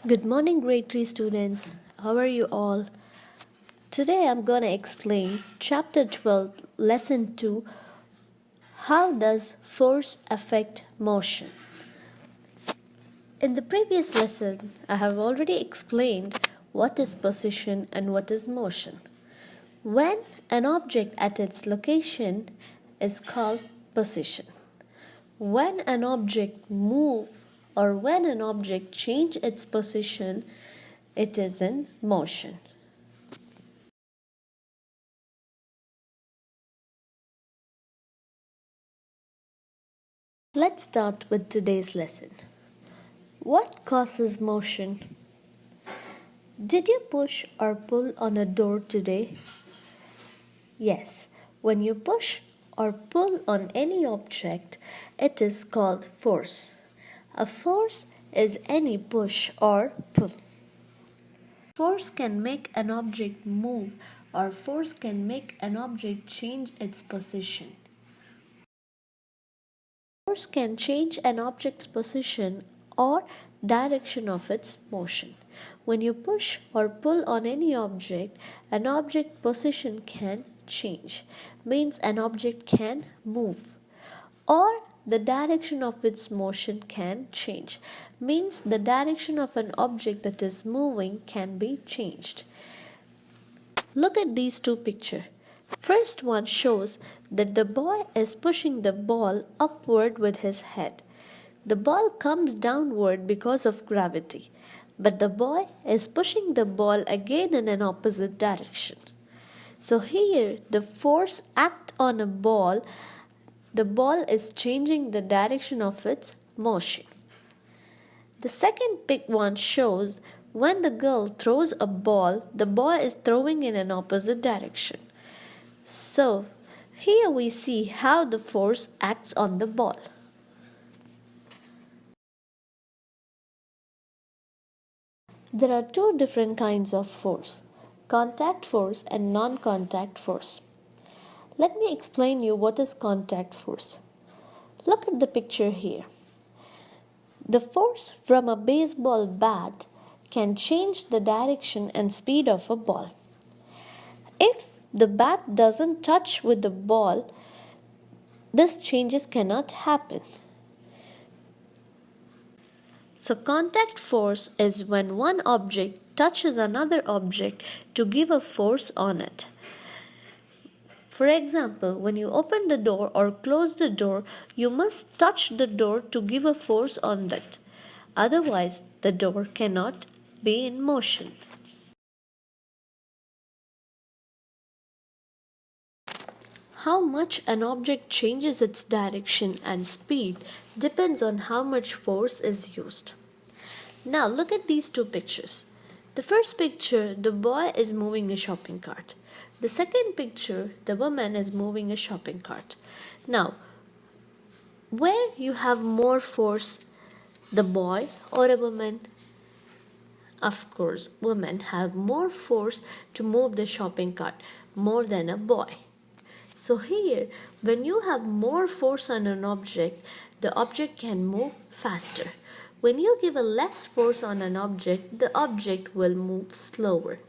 Good morning, grade 3 students. How are you all? Today I'm going to explain chapter 12, lesson 2. How does force affect motion? In the previous lesson, I have already explained what is position and what is motion. When an object at its location is called position. When an object moves or when an object changes its position, it is in motion. Let's start with today's lesson. What causes motion? Did you push or pull on a door today? Yes, when you push or pull on any object, it is called force. A force is any push or pull. Force can make an object move or force can make an object change its position. Force can change an object's position or direction of its motion. When you push or pull on any object, an object position can change, means an object can move, or the direction of its motion can change, means the direction of an object that is moving can be changed. Look at these two pictures. First one shows that the boy is pushing the ball upward with his head. The ball comes downward because of gravity, but the boy is pushing the ball again in an opposite direction. So here the force acts on a ball. The ball is changing the direction of its motion. The second one shows when the girl throws a ball, the boy is throwing in an opposite direction. So, here we see how the force acts on the ball. There are two different kinds of force, contact force and non-contact force. Let me explain you what is contact force. Look at the picture here. The force from a baseball bat can change the direction and speed of a ball. If the bat doesn't touch with the ball, this changes cannot happen. So contact force is when one object touches another object to give a force on it. For example, when you open the door or close the door, you must touch the door to give a force on that. Otherwise, the door cannot be in motion. How much an object changes its direction and speed depends on how much force is used. Now look at these two pictures. The first picture, the boy is moving a shopping cart. The second picture, the woman is moving a shopping cart. Now, where you have more force, the boy or a woman? Of course, women have more force to move the shopping cart more than a boy. So here, when you have more force on an object, the object can move faster. When you give a less force on an object, the object will move slower.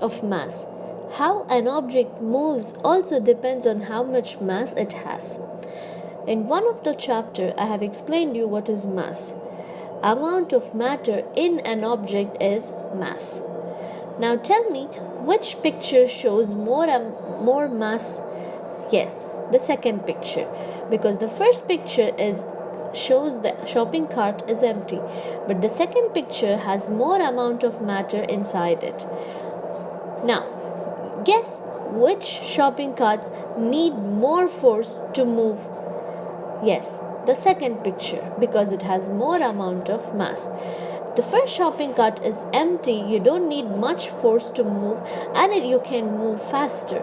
Of mass. How an object moves also depends on how much mass it has. In one of the chapter, I have explained you what is mass. Amount of matter in an object is mass. Now tell me which picture shows more mass. Yes, the second picture, because the first picture shows the shopping cart is empty, but the second picture has more amount of matter inside it. Now, guess which shopping carts need more force to move? Yes, the second picture, because it has more amount of mass. The first shopping cart is empty, you don't need much force to move and you can move faster.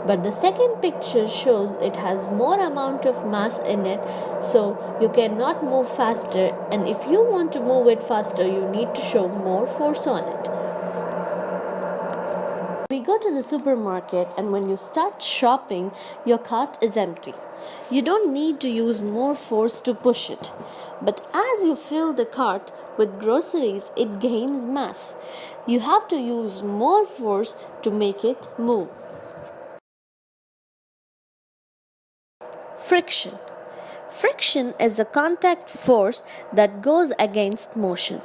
But the second picture shows it has more amount of mass in it, so you cannot move faster, and if you want to move it faster, you need to show more force on it. We go to the supermarket and when you start shopping, your cart is empty. You don't need to use more force to push it. But as you fill the cart with groceries, it gains mass. You have to use more force to make it move. Friction. Friction is a contact force that goes against motion.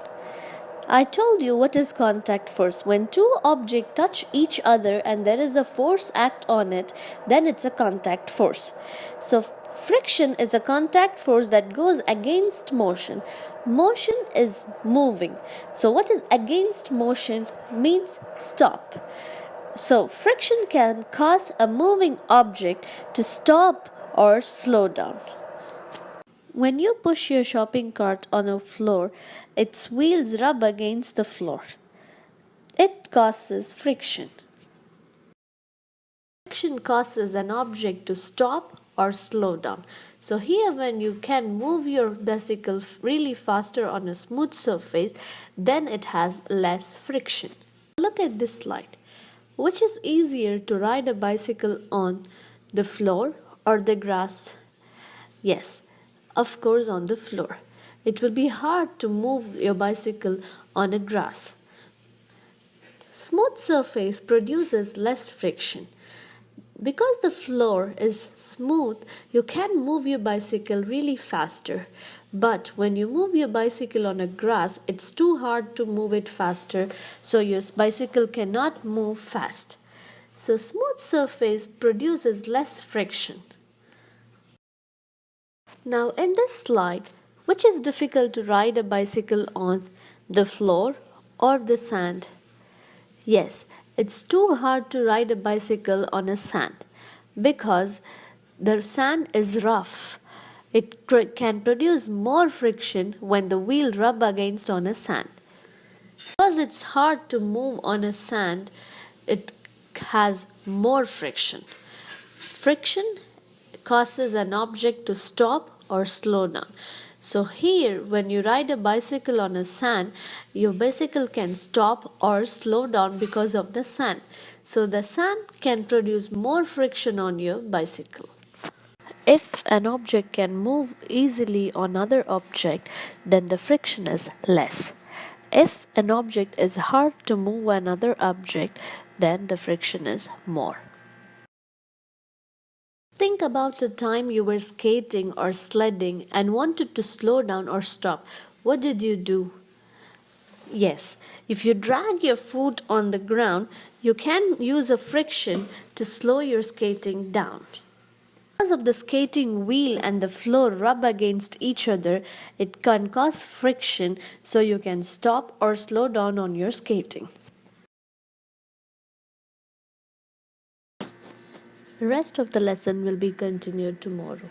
I told you what is contact force. When two objects touch each other and there is a force act on it, then it's a contact force. So friction is a contact force that goes against motion. Motion is moving. So what is against motion means stop. So friction can cause a moving object to stop or slow down. When you push your shopping cart on a floor, its wheels rub against the floor. It causes friction. Friction causes an object to stop or slow down. So here when you can move your bicycle really faster on a smooth surface, then it has less friction. Look at this slide. Which is easier to ride a bicycle on, the floor or the grass? Yes, of course on the floor. It will be hard to move your bicycle on a grass. Smooth surface produces less friction. Because the floor is smooth, you can move your bicycle really faster. But when you move your bicycle on a grass, it's too hard to move it faster, so your bicycle cannot move fast. So smooth surface produces less friction. Now in this slide, which is difficult to ride a bicycle on, the floor or the sand? Yes, it's too hard to ride a bicycle on a sand because the sand is rough. It can produce more friction when the wheel rub against on a sand. Because it's hard to move on a sand, it has more friction. Friction causes an object to stop or slow down. So here when you ride a bicycle on a sand, your bicycle can stop or slow down because of the sand. So the sand can produce more friction on your bicycle. If an object can move easily on other object, then the friction is less. If an object is hard to move on another object, then the friction is more. Think about the time you were skating or sledding and wanted to slow down or stop. What did you do? Yes, if you drag your foot on the ground, you can use a friction to slow your skating down. Because of the skating wheel and the floor rub against each other, it can cause friction, so you can stop or slow down on your skating. The rest of the lesson will be continued tomorrow.